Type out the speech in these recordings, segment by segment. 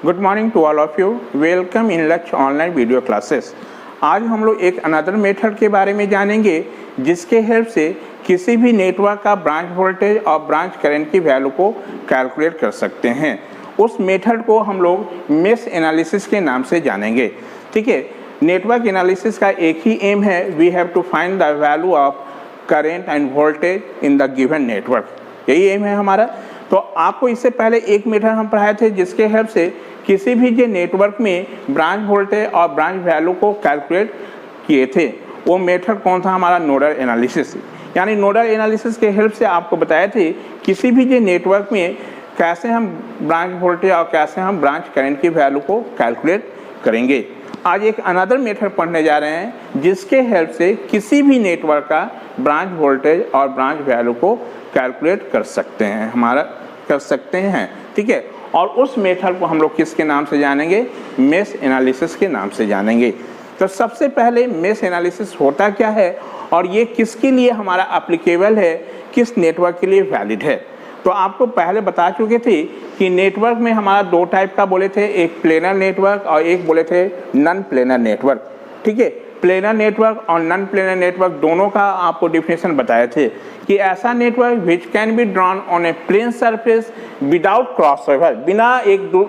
Good morning to all of you. Welcome in Lakshya online video classes. आज हम लोग एक अनदर मेथड के बारे में जानेंगे जिसके हेल्प से किसी भी नेटवर्क का ब्रांच वोल्टेज और ब्रांच करंट की वैल्यू को कैलकुलेट कर सकते हैं। उस मेथड को हम लोग मेश एनालिसिस के नाम से जानेंगे। ठीक है, नेटवर्क एनालिसिस का एक ही एम है, we have to find the value of current and voltage in the given network. यही एम है हमारा। तो आपको इससे पहले एक मेथड हम पढ़ाए थे जिसके हेल्प से किसी भी जो नेटवर्क में ब्रांच वोल्टेज और ब्रांच वैल्यू को कैलकुलेट किए थे। वो मेथड कौन था? हमारा नोडल एनालिसिस। यानी नोडल एनालिसिस के हेल्प से आपको बताए थे किसी भी जो नेटवर्क में कैसे हम ब्रांच वोल्टेज और कैसे हम ब्रांच करंट की वैल्यू को कैलकुलेट करेंगे। आज एक अनदर मेथड पढ़ने जा रहे हैं जिसके हेल्प से किसी भी नेटवर्क का ब्रांच वोल्टेज और ब्रांच वैल्यू को कैलकुलेट कर सकते हैं। ठीक है, और उस मेथड को हम लोग किसके नाम से जानेंगे? मेश एनालिसिस के नाम से जानेंगे। तो सबसे पहले मेश एनालिसिस होता क्या है और ये किसके लिए हमारा एप्लीकेबल है, किस नेटवर्क के लिए वैलिड है। तो आपको पहले बता चुके थे कि नेटवर्क में हमारा दो टाइप का बोले थे, एक प्लेनर नेटवर्क और एक बोले थे नॉन प्लेनर नेटवर्क। ठीक है, प्लेनर नेटवर्क और नॉन प्लेनर नेटवर्क दोनों का आपको डिफिनेशन बताए थे कि ऐसा network which can be drawn on a plane surface without cross over, बिना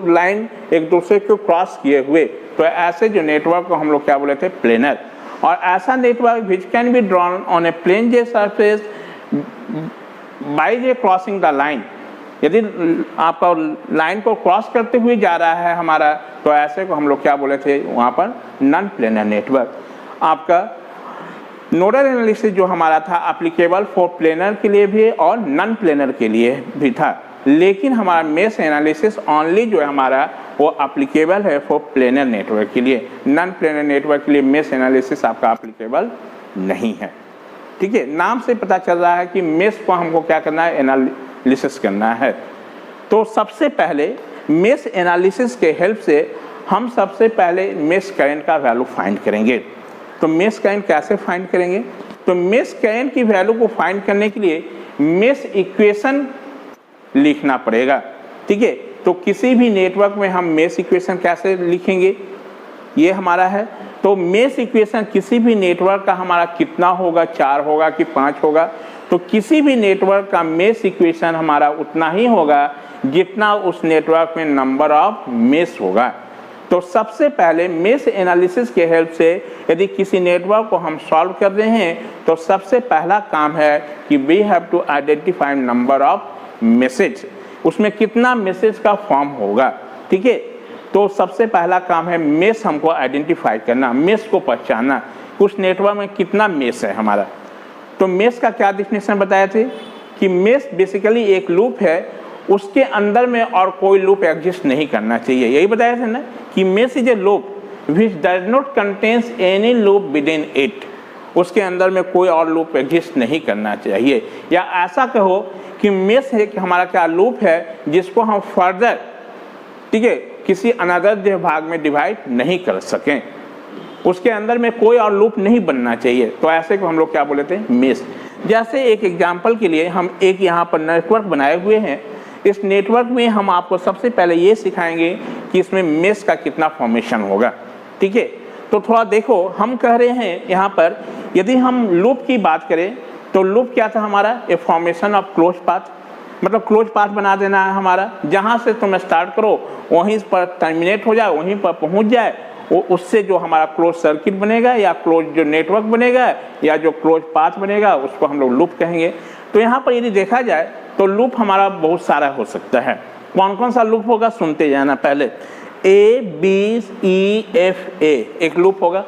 लाइन एक दूसरे को क्रॉस किए हुए। तो ऐसे जो नेटवर्क को हम लोग क्या बोले थे? प्लेनर। और ऐसा network which can be drawn on a plane जे सरफेस बाय जे क्रॉसिंग द लाइन, यदि आपका लाइन को क्रॉस करते हुए जा रहा है हमारा, तो ऐसे को हम लोग क्या बोले थे वहाँ पर? Non planar network. आपका नोडल एनालिसिस जो हमारा था एप्लीकेबल फॉर प्लेनर के लिए भी और नॉन प्लेनर के लिए भी था, लेकिन हमारा मेश एनालिसिस ओनली जो है हमारा वो एप्लीकेबल है फॉर प्लेनर नेटवर्क के लिए। नॉन प्लेनर नेटवर्क के लिए मेश एनालिसिस आपका एप्लीकेबल नहीं है। ठीक है, नाम से पता चल रहा है कि मेश को हमको क्या करना है? एनालिसिस करना है। तो सबसे पहले मेश एनालिसिस के हेल्प से हम सबसे पहले मेश करंट का वैल्यू फाइंड करेंगे। तो मेश करंट कैसे फाइंड करेंगे? तो मेश करंट की वैल्यू को फाइंड करने के लिए मेश इक्वेशन लिखना पड़ेगा। ठीक है, तो किसी भी नेटवर्क में हम मेश इक्वेशन कैसे लिखेंगे? ये हमारा है। तो मेश इक्वेशन किसी भी नेटवर्क का हमारा कितना होगा? 4 होगा कि 5 होगा? तो किसी भी नेटवर्क का मेश इक्वेशन हमारा उतना ही होगा जितना उस नेटवर्क में नंबर ऑफ मेश होगा। तो सबसे पहले मेश एनालिसिस के हेल्प से यदि किसी नेटवर्क को हम सॉल्व कर रहे हैं तो सबसे पहला काम है कि we have to identify number of meshes, उसमें कितना मैसेज का फॉर्म होगा। ठीक है, तो सबसे पहला काम है मेश हमको आइडेंटिफाई करना, मेश को पहचानना, उस नेटवर्क में कितना मेश है हमारा। तो मेश का क्या डिफिनेशन बताए थे कि मेश बेसिकली एक लूप है, उसके अंदर में और कोई लूप एग्जिस्ट नहीं करना चाहिए। यही बताया था ना कि mesh is a loop which does not contains any loop with in it, उसके अंदर में कोई और लूप एग्जिस्ट नहीं करना चाहिए। या ऐसा कहो कि मेश है कि हमारा क्या लूप है जिसको हम फर्दर, ठीक है, किसी अनदर भाग में डिवाइड नहीं कर सकें, उसके अंदर में कोई और लूप नहीं बनना चाहिए। तो ऐसे को हम लोग क्या बोले थे? मेश। जैसे एक एग्जाम्पल के लिए हम एक यहाँ पर नेटवर्क बनाए हुए हैं। इस नेटवर्क में हम आपको सबसे पहले ये सिखाएंगे कि इसमें मेश का कितना फॉर्मेशन होगा। ठीक है, तो थोड़ा देखो, हम कह रहे हैं यहाँ पर यदि हम लूप की बात करें तो लूप क्या था हमारा? A formation of close path, मतलब क्लोज पाथ बना देना है हमारा। जहाँ से तुम स्टार्ट करो वहीं पर टर्मिनेट हो जाए, वहीं पर पहुँच जाए, वो उससे जो हमारा क्लोज सर्किट बनेगा या क्लोज जो नेटवर्क बनेगा या जो क्लोज पाथ बनेगा उसको हम लोग लूप कहेंगे। तो यहाँ पर यदि देखा जाए तो लूप हमारा बहुत सारा हो सकता है। कौन कौन सा लूप होगा सुनते जाना। पहले ABEFA एक लूप होगा,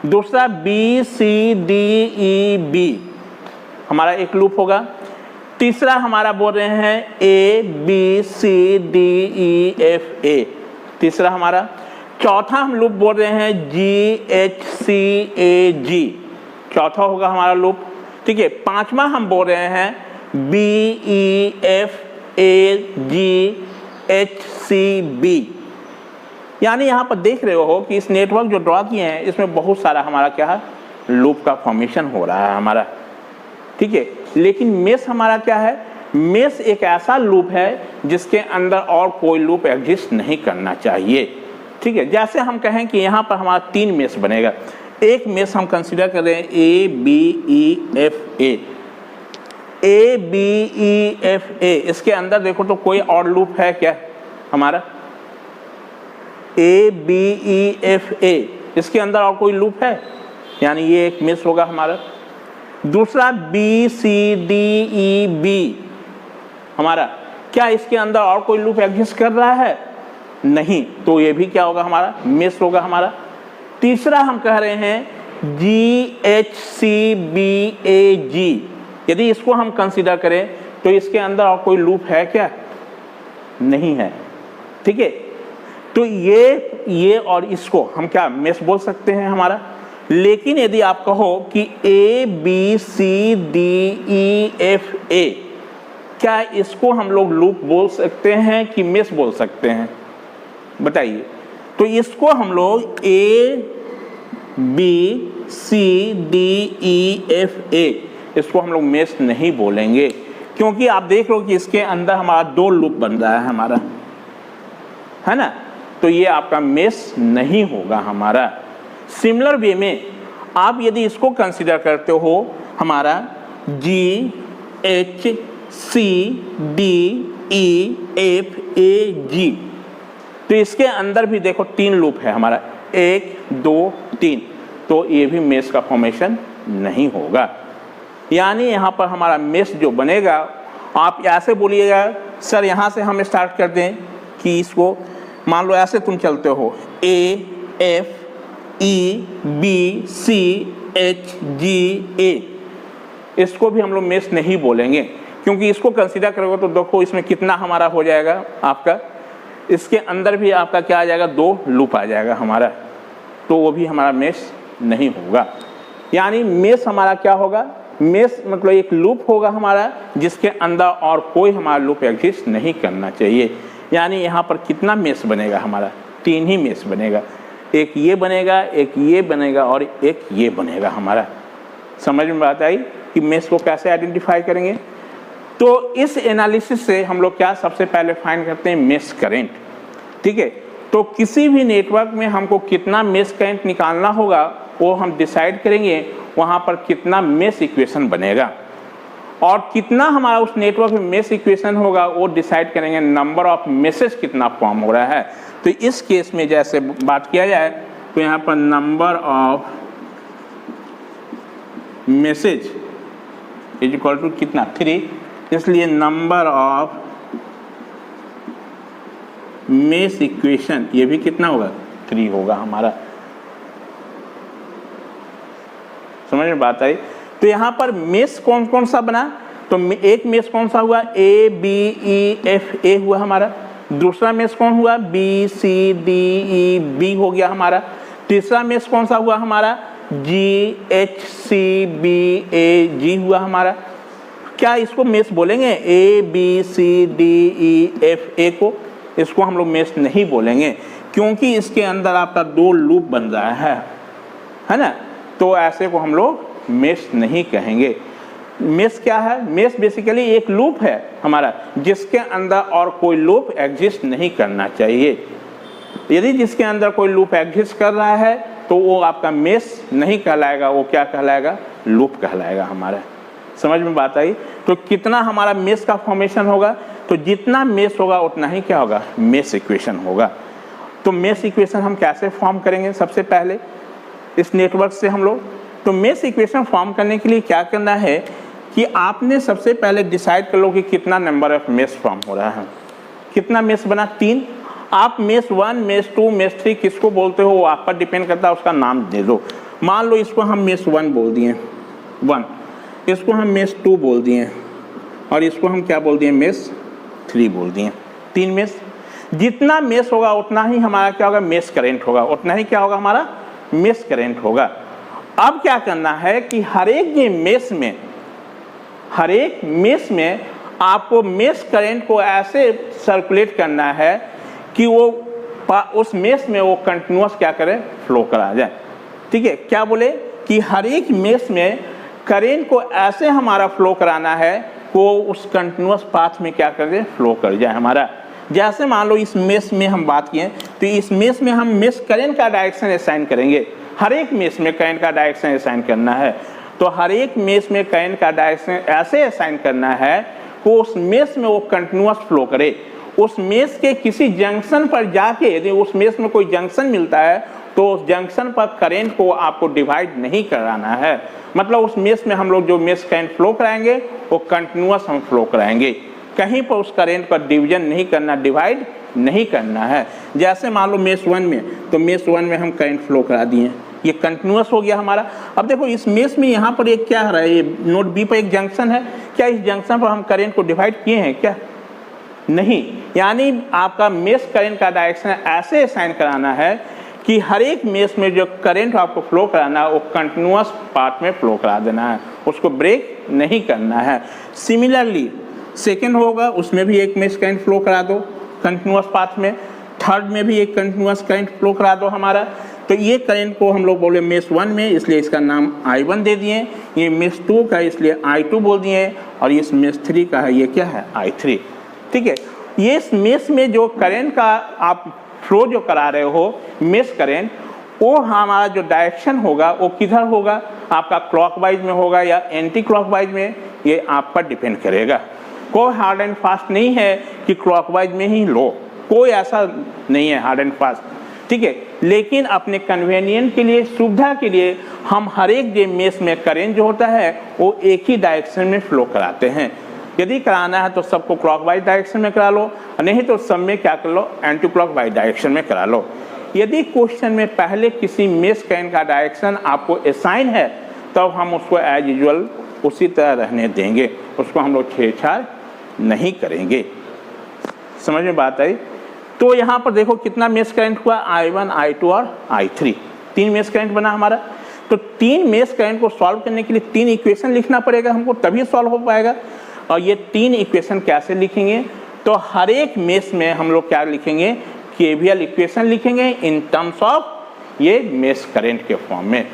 दूसरा BCDEB हमारा एक लूप होगा, तीसरा हमारा बोल रहे हैं ABCDEFA तीसरा हमारा, चौथा हम लूप बोल रहे हैं GHCAG चौथा होगा हमारा लूप। ठीक है, पांचवा हम बोल रहे हैं BEFAGHCB। यानी यहाँ पर देख रहे हो कि इस नेटवर्क जो ड्रॉ किए हैं इसमें बहुत सारा हमारा क्या है? लूप का फॉर्मेशन हो रहा है हमारा। ठीक है, लेकिन मेश हमारा क्या है? मेश एक ऐसा लूप है जिसके अंदर और कोई लूप एग्जिस्ट नहीं करना चाहिए। ठीक है, जैसे हम कहें कि यहाँ पर हमारा 3 मेश बनेगा। एक मेश हम कंसीडर कर रहे हैं A B E F A, A B E F A, इसके अंदर देखो तो कोई और लूप है क्या हमारा? ए बी ई एफ ए, इसके अंदर और कोई लूप है, यानी ये एक मेश होगा हमारा। दूसरा B C D E B हमारा, क्या इसके अंदर और कोई लूप एग्जिस्ट कर रहा है? नहीं, तो ये भी क्या होगा हमारा? मेश होगा हमारा। तीसरा हम कह रहे हैं जी एच सी बी ए जी, यदि इसको हम कंसीडर करें तो इसके अंदर और कोई लूप है क्या? नहीं है। ठीक है, तो ये और इसको हम क्या मेश बोल सकते हैं हमारा। लेकिन यदि आप कहो कि A B C D E F A, क्या इसको हम लोग लूप बोल सकते हैं कि मेश बोल सकते हैं? बताइए। तो इसको हम लोग A B C D E F A, इसको हम लोग मेश नहीं बोलेंगे, क्योंकि आप देख लो कि इसके अंदर हमारा 2 लूप बन रहा है हमारा, है ना, तो ये आपका मेश नहीं होगा हमारा। सिमिलर वे में आप यदि इसको कंसीडर करते हो हमारा G H C D E F A G, तो इसके अंदर भी देखो 3 लूप है हमारा, 1 2 3, तो ये भी मेश का फॉर्मेशन नहीं होगा। यानी यहाँ पर हमारा मेश जो बनेगा, आप ऐसे बोलिएगा सर, यहाँ से हम स्टार्ट कर दें कि इसको मान लो ऐसे तुम चलते हो A F E B C H G A, इसको भी हम लोग मेश नहीं बोलेंगे, क्योंकि इसको कंसीडर करोगे तो देखो इसमें कितना हमारा हो जाएगा आपका, इसके अंदर भी आपका क्या आ जाएगा? 2 लूप आ जाएगा हमारा, तो वो भी हमारा मेश नहीं होगा। यानी मेश हमारा क्या होगा? मेश मतलब एक लूप होगा हमारा जिसके अंदर और कोई हमारा लूप एग्जिस्ट नहीं करना चाहिए। यानी यहाँ पर कितना मेश बनेगा हमारा? 3 ही मेश बनेगा, एक ये बनेगा, एक ये बनेगा और एक ये बनेगा हमारा। समझ में बात आई कि मेश को कैसे आइडेंटिफाई करेंगे? तो इस एनालिसिस से हम लोग क्या सबसे पहले फाइंड करते हैं? Mesh current. ठीक है, तो किसी भी नेटवर्क में हमको कितना मेश करंट निकालना होगा वो हम डिसाइड करेंगे, वहाँ पर कितना मेश इक्वेशन बनेगा, और कितना हमारा उस नेटवर्क में मेश इक्वेशन होगा वो डिसाइड करेंगे नंबर ऑफ मेसेज कितना फॉर्म हो रहा है। तो इस केस में जैसे बात किया जाए तो यहाँ पर number of meshes is equal to कितना? 3, इसलिए नंबर ऑफ मेश इक्वेशन ये भी कितना होगा? 3 होगा हमारा। समझ में बात आई? तो यहाँ पर मेश कौन कौन सा बना? तो एक मेश कौन सा हुआ? ए बी ई एफ ए हुआ हमारा। दूसरा मेश कौन हुआ? B C D E B हो गया हमारा। तीसरा मेश कौन सा हुआ हमारा? जी एच सी बी ए जी हुआ हमारा। क्या इसको मेश बोलेंगे? A B C D E F A को इसको हम लोग मेश नहीं बोलेंगे, क्योंकि इसके अंदर आपका 2 लूप बन रहा है ना, तो ऐसे को हम लोग मेश नहीं कहेंगे। मेश क्या है? मेश बेसिकली एक लूप है हमारा जिसके अंदर और कोई लूप एग्जिस्ट नहीं करना चाहिए। यदि जिसके अंदर कोई लूप एग्जिस्ट कर रहा है तो वो आपका मेश नहीं कहलाएगा, वो क्या कहलाएगा? लूप कहलाएगा हमारा। समझ में बात आई? तो कितना हमारा मेश का फॉर्मेशन होगा? तो जितना मेश होगा उतना ही क्या होगा? मेश इक्वेशन होगा। तो मेश इक्वेशन हम कैसे फॉर्म करेंगे? सबसे पहले इस नेटवर्क से हम लोग, तो मेश इक्वेशन फॉर्म करने के लिए क्या करना है कि आपने सबसे पहले डिसाइड कर लो कि कितना नंबर ऑफ मेश फॉर्म हो रहा है। कितना मेश बना? 3। आप मेश 1, मेश 2, मेश 3 किसको बोलते हो वो आप पर डिपेंड करता है, उसका नाम दे दो। मान लो इसको हम मेश 1 बोल दिए 1, इसको हम मेश 2 बोल दिए और इसको हम क्या बोल दिए? मेश 3 बोल दिए। 3 मेश। जितना मेश होगा उतना ही हमारा क्या होगा? मेश करंट होगा, उतना ही क्या होगा? हमारा मेश करंट होगा। अब क्या करना है कि हर एक मेश में आपको मेश करंट को ऐसे सर्कुलेट करना है कि वो उस मेश में वो कंटिन्यूअस क्या करे? फ्लो करा जाए। ठीक है, क्या बोले कि हर एक मेश में करंट को ऐसे हमारा फ्लो कराना है को उस कंटिन्यूअस पाथ में क्या कर दे, फ्लो कर जाए हमारा। जैसे मान लो इस मेश में हम बात किए तो इस मेश में हम मेश करंट का डायरेक्शन असाइन करेंगे। हर एक मेश में करंट का डायरेक्शन असाइन करना है, तो हर एक मेश में करंट का डायरेक्शन ऐसे असाइन करना है कि उस मेश में वो कंटिन्यूअस फ्लो करे। उस मेश के किसी जंक्शन पर जाके यदि उस मेश में कोई जंक्शन मिलता है तो उस जंक्शन पर करंट को आपको डिवाइड नहीं कराना है। मतलब उस मेश में हम लोग जो मेश करंट फ्लो कराएंगे वो कंटिन्यूअस हम फ्लो कराएंगे, कहीं पर उस करंट पर डिवीजन नहीं करना, डिवाइड नहीं करना है। जैसे मान लो मेश 1 में, तो मेश 1 में हम करंट फ्लो करा दिए, ये कंटिन्यूअस हो गया हमारा। अब देखो इस मेश में यहाँ पर एक क्या है, ये नोड बी पर एक जंक्शन है, क्या इस जंक्शन पर हम करंट को डिवाइड किए हैं क्या? नहीं। यानी आपका मेश करंट का डायरेक्शन ऐसे असाइन कराना है कि हर एक मेश में जो करंट आपको फ्लो कराना है वो कंटिन्यूअस पाथ में फ्लो करा देना है, उसको ब्रेक नहीं करना है। सिमिलरली सेकेंड होगा, उसमें भी एक मेश करंट फ्लो करा दो कंटिन्यूअस पाथ में, थर्ड में भी एक कंटिन्यूअस करंट फ्लो करा दो हमारा। तो ये करंट को हम लोग बोले मेश 1 में, इसलिए इसका नाम I1 दे दिए। ये मेश 2 का इसलिए I2 बोल दिए, और इस मेश 3 का है ये क्या है, I3। ठीक है, ये इस मेश में जो करंट का आप फ्लो जो करा रहे हो मेश करंट, वो हमारा जो डायरेक्शन होगा वो किधर होगा, आपका क्लॉकवाइज में होगा या एंटी क्लॉकवाइज में, ये आप पर डिपेंड करेगा। कोई हार्ड एंड फास्ट नहीं है कि क्लॉकवाइज में ही लो, कोई ऐसा नहीं है हार्ड एंड फास्ट। ठीक है, लेकिन अपने कन्वीनियंट के लिए, सुविधा के लिए हम हर एक जो मेश में करंट जो होता है वो एक ही डायरेक्शन में फ्लो कराते हैं। यदि कराना है तो सबको क्लॉकवाइज डायरेक्शन में करा लो, नहीं तो सब में क्या कर लो, एंटी क्लॉकवाइज डायरेक्शन में करा लो। यदि क्वेश्चन में पहले किसी मेश करंट का डायरेक्शन आपको असाइन है तब हम उसको एज यूजुअल उसी तरह रहने देंगे, उसको हम लोग छेड़छाड़ नहीं करेंगे। समझ में बात आई? तो यहाँ पर देखो कितना मेश करंट हुआ, I1, I2 और I3, 3 मेश करंट बना हमारा। तो 3 मेश करंट को सॉल्व करने के लिए 3 इक्वेशन लिखना पड़ेगा हमको, तभी सॉल्व हो पाएगा। और ये 3 इक्वेशन कैसे लिखेंगे, तो हर एक मेश में हम लोग क्या लिखेंगे, केवीएल इक्वेशन लिखेंगे इन टर्म्स ऑफ ये मेश करंट के फॉर्म में।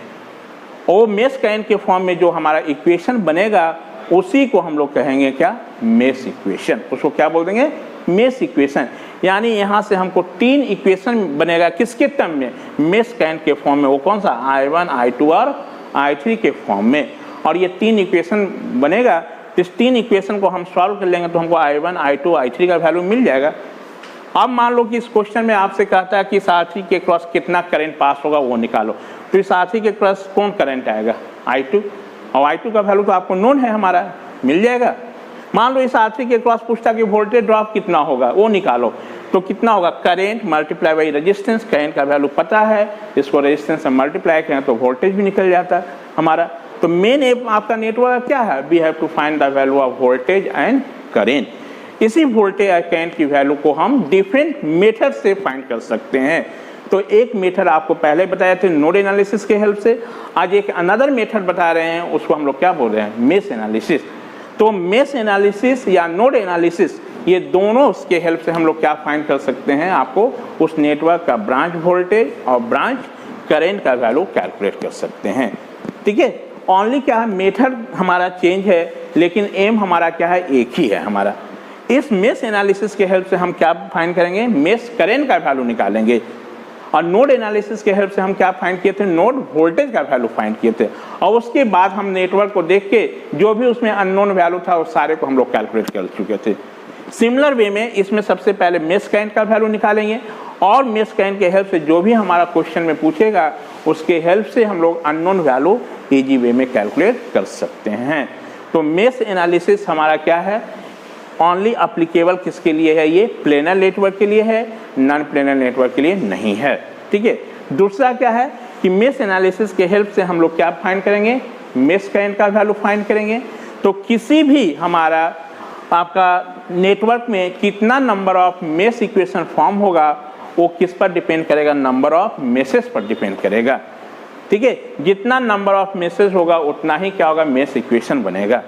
और मेश करंट के फॉर्म में जो हमारा इक्वेशन बनेगा उसी को हम लोग कहेंगे क्या, मेश इक्वेशन। उसको क्या बोल देंगे, मेश इक्वेशन। यानी यहाँ से हमको 3 इक्वेशन बनेगा किसके टर्म में, मेश करंट के फॉर्म में। वो कौन सा, I1, I2 और I3 के फॉर्म में। और ये 3 इक्वेशन बनेगा, इस 3 इक्वेशन को हम सॉल्व कर लेंगे तो हमको I1, I2, I3 का वैल्यू मिल जाएगा। अब मान लो कि इस क्वेश्चन में आपसे कहता है कि इस R3 के क्रॉस कितना करंट पास होगा वो निकालो, तो इस R3 के क्रॉस कौन करंट आएगा, I2, और I2 का वैल्यू तो आपको नोन है हमारा, मिल जाएगा। मान लो इस R3 के क्रॉस पूछता कि वोल्टेज ड्रॉप कितना होगा, वो निकालो, तो कितना होगा, current multiply by resistance. Current का वैल्यू पता है, इसको रेजिस्टेंस से मल्टीप्लाई करें तो वोल्टेज भी निकल जाता है हमारा। तो मेन आपका नेटवर्क क्या है, we have to find the value of voltage and current. इसी वोल्टेज और करंट की वैल्यू को हम डिफरेंट मेथड से फाइंड कर सकते हैं। तो एक मेथड आपको पहले बताए थे नोड एनालिसिस के हेल्प से, आज एक अनदर मेथड बता रहे हैं, उसको हम लोग क्या बोल रहे हैं, मेश एनालिसिस। तो मेश एनालिसिस या नोड एनालिसिस, ये दोनों के हेल्प से हम लोग क्या फाइंड कर सकते हैं, आपको उस नेटवर्क का ब्रांच वोल्टेज और ब्रांच करंट का वैल्यू कैलकुलेट कर सकते हैं। ठीक है, ओनली क्या है, मेथड हमारा चेंज है लेकिन एम हमारा क्या है, एक ही है हमारा। इस मेश एनालिसिस के हेल्प से हम क्या फाइंड करेंगे, मेश करंट का वैल्यू निकालेंगे। और नोड एनालिसिस के हेल्प से हम क्या फाइंड किए थे, नोड वोल्टेज का वैल्यू फाइंड किए थे। और उसके बाद हम नेटवर्क को देख के जो भी उसमें अननोन वैल्यू था उस सारे को हम लोग कैलकुलेट कर चुके थे। सिमिलर वे में इसमें सबसे पहले मेश करंट का वैल्यू निकालेंगे और मेश करंट के हेल्प से जो भी हमारा क्वेश्चन में पूछेगा उसके हेल्प से हम लोग अननोन वैल्यू इजी वे में कैलकुलेट कर सकते हैं। तो मेश एनालिसिस हमारा क्या है, ओनली अप्लीकेबल किसके लिए है, ये प्लेनर नेटवर्क के लिए है, नॉन प्लेनर नेटवर्क के लिए नहीं है। ठीक है, दूसरा क्या है कि मेश एनालिसिस के हेल्प से हम लोग क्या फाइंड करेंगे, मेश करंट का वैल्यू फाइंड करेंगे। तो किसी भी हमारा आपका नेटवर्क में कितना number of mesh equation form होगा वो किस पर डिपेंड करेगा, नंबर ऑफ मेसेज पर डिपेंड करेगा। ठीक है, जितना नंबर ऑफ मेसेज होगा उतना ही क्या होगा, मेश इक्वेशन बनेगा।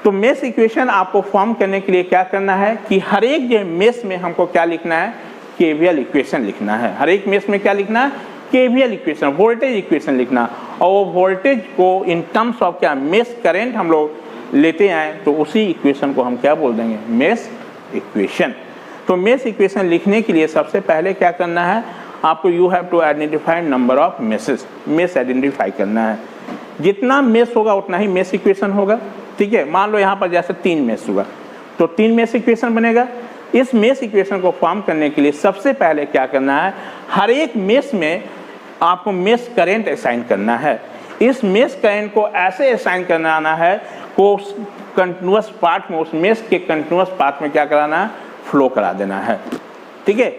तो मेश इक्वेशन आपको फॉर्म करने के लिए क्या करना है कि हर एक जो मेश में हमको क्या लिखना है, केवीएल इक्वेशन लिखना है। हर एक मेश में क्या लिखना है, केवीएल इक्वेशन, वोल्टेज इक्वेशन लिखना। और वो वोल्टेज को इन टर्म्स ऑफ क्या, मेश करंट हम लोग लेते आए तो उसी इक्वेशन को हम क्या बोल देंगे, मेश इक्वेशन। तो मेश इक्वेशन लिखने के लिए सबसे पहले क्या करना है आपको, you have to identify number of meshes, mesh identify करना है। जितना मेश होगा उतना ही मेश इक्वेशन होगा, ठीक है। मान लो यहाँ पर जैसे 3 मेश हुआ तो 3 मेश इक्वेशन बनेगा। इस मेश इक्वेशन को फॉर्म करने के लिए सबसे पहले क्या करना है, हर एक मेश में आपको मेश करंट असाइन करना है। इस मेश करंट को ऐसे असाइन करना है को कंटिन्यूअस पार्ट में, उस मेश के कंटिन्यूअस पार्ट में क्या कराना है, फ्लो करा देना है, ठीक है।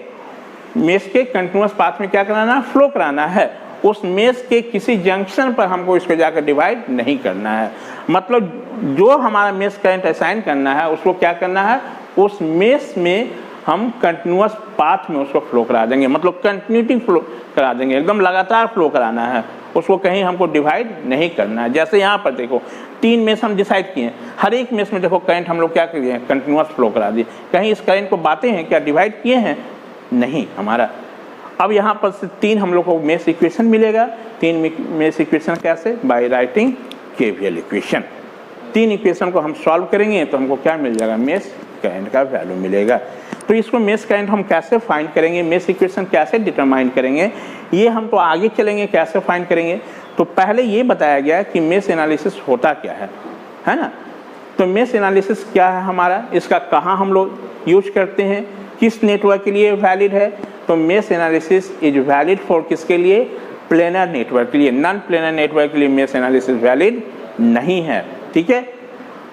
मेश के कंटिन्यूअस पाथ में क्या कराना है, फ्लो कराना है। उस मेश के किसी जंक्शन पर हमको इसको जाकर डिवाइड नहीं करना है। मतलब जो हमारा मेश करंट असाइन करना है उसको क्या करना है, उस मेश में हम कंटिन्यूअस पाथ में उसको फ्लो करा देंगे, मतलब कंटिन्यूटी फ्लो करा देंगे, एकदम लगातार फ्लो कराना है, उसको कहीं हमको डिवाइड नहीं करना है। जैसे यहाँ पर देखो 3 मेश हम डिसाइड किए, हर एक मेश में देखो करंट हम लोग क्या किए हैं, कंटिन्यूअस फ्लो करा दिए। कहीं इस करंट को बातें हैं क्या, डिवाइड किए हैं, नहीं हमारा। अब यहाँ पर से 3 हम लोग को मेश इक्वेशन मिलेगा। 3 मेश इक्वेशन कैसे, by writing KVL equation. 3 equation को हम सॉल्व करेंगे तो हमको क्या मिल जाएगा, मेश करंट का वैल्यू मिलेगा। तो इसको मेश करंट हम कैसे फाइंड करेंगे, मेश इक्वेशन कैसे डिटरमाइन करेंगे, ये हम तो आगे चलेंगे कैसे फाइंड करेंगे। तो पहले ये बताया गया कि मेश एनालिसिस होता क्या है ना। तो मेश एनालिसिस क्या है हमारा, इसका कहाँ हम लोग यूज करते हैं, किस नेटवर्क के लिए वैलिड है। तो mesh analysis is valid for किसके लिए, प्लेनर नेटवर्क के लिए। नॉन प्लेनर नेटवर्क के लिए मेश एनालिसिस वैलिड नहीं है, ठीक है।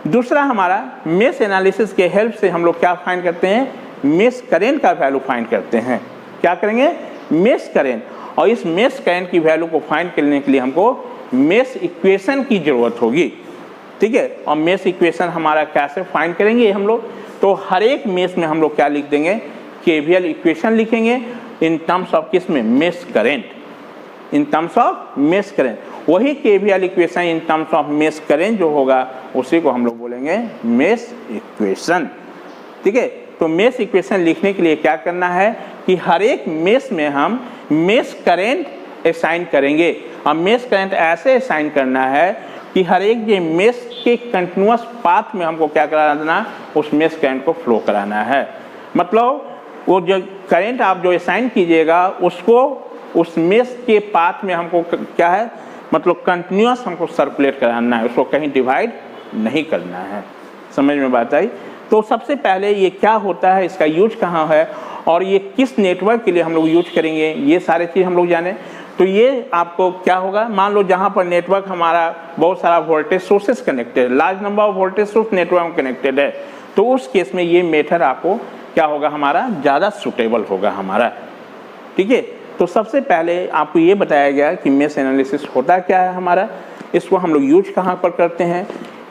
दूसरा हमारा मेश एनालिसिस के हेल्प से हम लोग क्या फाइंड करते हैं, मेश करंट का वैल्यू फाइंड करते हैं। क्या करेंगे, मेश करंट। और इस मेश करंट की वैल्यू को फाइंड करने के लिए हमको मेश इक्वेशन की जरूरत होगी, ठीक है। और मेश इक्वेशन हमारा कैसे फाइंड करेंगे हम लोग, तो हर एक मेश में हम लोग क्या लिख देंगे, केवीएल इक्वेशन लिखेंगे इन टर्म्स ऑफ किस में, mesh current, in terms of mesh current. वही KVL equation in terms of mesh current जो होगा उसी को हम लोग बोलेंगे मेश इक्वेशन, ठीक है। तो मेश इक्वेशन लिखने के लिए क्या करना है कि हर एक मेश में हम मेश करंट असाइन करेंगे। और मेश करंट ऐसे असाइन करना है कि हर एक ये मेश के कंटिन्यूअस पाथ में हमको क्या करा देना, उस मेश करंट को फ्लो कराना है। मतलब वो जो करंट आप जो असाइन कीजिएगा उसको उस मेश के पाथ में हमको क्या है, मतलब कंटिन्यूअस हमको सर्कुलेट कराना है, उसको कहीं डिवाइड नहीं करना है। समझ में बात आई। तो सबसे पहले ये क्या होता है, इसका यूज कहाँ है और ये किस नेटवर्क के लिए हम लोग यूज करेंगे, ये सारे चीज़ हम लोग जाने। तो ये आपको क्या होगा, मान लो जहाँ पर नेटवर्क हमारा बहुत सारा वोल्टेज सोर्सेस कनेक्टेड है, large number of voltage source network में कनेक्टेड है, तो उस केस में ये मेथड आपको क्या होगा, हमारा ज़्यादा सुटेबल होगा हमारा, ठीक है। तो सबसे पहले आपको ये बताया गया कि मेश एनालिसिस होता क्या है हमारा, इसको हम लोग यूज कहाँ पर करते हैं,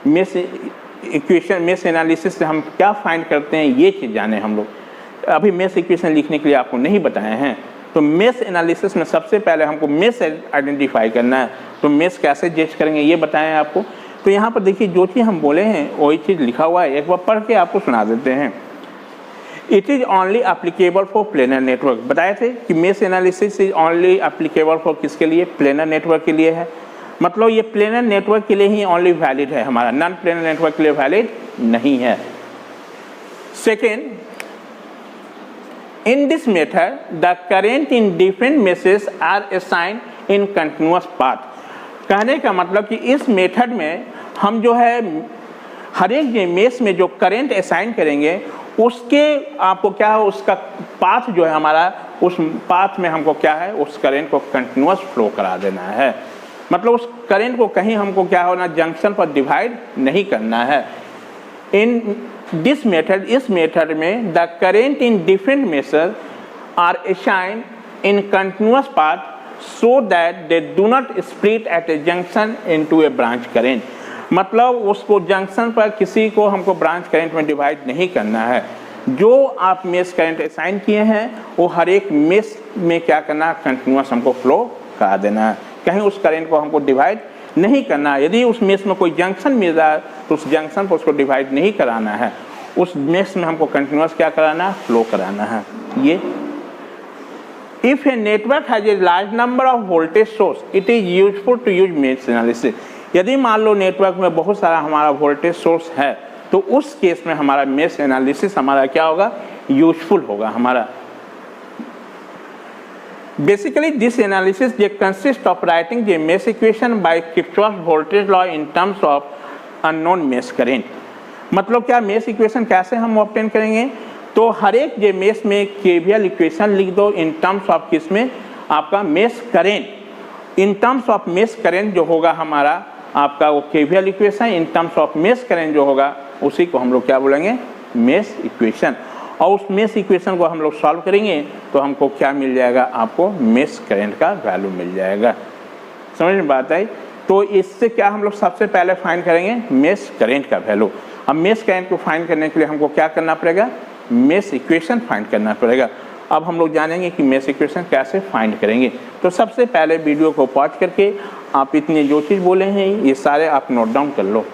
मेश इक्वेशन, मेश एनालिसिस से हम क्या फाइंड करते हैं, ये चीज़ जाने हम लोग। अभी मेश इक्वेशन लिखने के लिए आपको नहीं बताए हैं। तो मेश एनालिसिस में सबसे पहले हमको मेश आइडेंटिफाई करना है। तो मेश कैसे जज करेंगे ये बताएं आपको। तो यहाँ पर देखिए जो चीज़ हम बोले हैं वही चीज़ लिखा हुआ है, एक बार पढ़ के आपको सुना देते हैं। It is only applicable for planar network. बताए थे कि mesh analysis is only applicable for किसके लिए, प्लेनर नेटवर्क के लिए है। मतलब ये प्लेनर नेटवर्क के लिए ही ओनली वैलिड है हमारा, नॉन प्लेनर नेटवर्क के लिए वैलिड नहीं है। Second, in this method the current in different meshes are assigned in continuous path। कहने का मतलब कि इस मेथड में हम जो है हर एक मेश में जो करंट असाइन करेंगे उसके आपको क्या है, उसका पाथ जो है हमारा, उस पाथ में हमको क्या है, उस करंट को कंटिन्यूअस फ्लो करा देना है। मतलब उस करंट को कहीं हमको क्या होना, जंक्शन पर डिवाइड नहीं करना है। इन दिस मेथड, इस मेथड में the current in different meshes are assigned in continuous path so that they do not split at a junction into a branch current. मतलब उसको जंक्शन पर किसी को हमको ब्रांच करेंट में डिवाइड नहीं करना है। जो आप मेश करंट असाइन किए हैं वो हर एक मेश में क्या करना, कंटिन्यूअस हमको फ्लो करा देना है, कहीं उस करंट को हमको डिवाइड नहीं करना है। यदि उस मेश में कोई जंक्शन मिल रहा है तो उस जंक्शन पर उसको डिवाइड नहीं कराना है, उस मेश में हमको कंटिन्यूअस क्या कराना है, फ्लो कराना है। ये if a network has a large number of voltage source it is useful to use mesh analysis. यदि मान लो नेटवर्क में बहुत सारा हमारा वोल्टेज सोर्स है तो उस केस में हमारा मेश एनालिसिस हमारा क्या होगा, यूजफुल होगा हमारा। Basically, this analysis they consist of writing the mesh equation by Kirchhoff's voltage law in terms of unknown mesh current। मतलब क्या मेश इक्वेशन कैसे हम ऑब्टेन करेंगे, तो हर एक जे मेश में केवीएल इक्वेशन लिख दो इन टर्म्स ऑफ किसमें, आपका mesh current. In terms of mesh current जो होगा हमारा आपका वो KVL equation, in terms of mesh current जो होगा उसी को हम लोग क्या बोलेंगे, मेश इक्वेशन। और उस मेश इक्वेशन को हम लोग सॉल्व करेंगे तो हमको क्या मिल जाएगा, आपको मेश करंट का वैल्यू मिल जाएगा। समझ में बात आई। तो इससे क्या हम लोग सबसे पहले फाइंड करेंगे, मेश करंट का वैल्यू। अब मेश करंट को फाइंड करने के लिए हमको क्या करना पड़ेगा, मेश इक्वेशन फाइंड करना पड़ेगा। अब हम लोग जानेंगे कि मेश इक्वेशन कैसे फाइंड करेंगे। तो सबसे पहले वीडियो को पॉज करके आप इतनी जो चीज़ बोले हैं ये सारे आप नोट डाउन कर लो।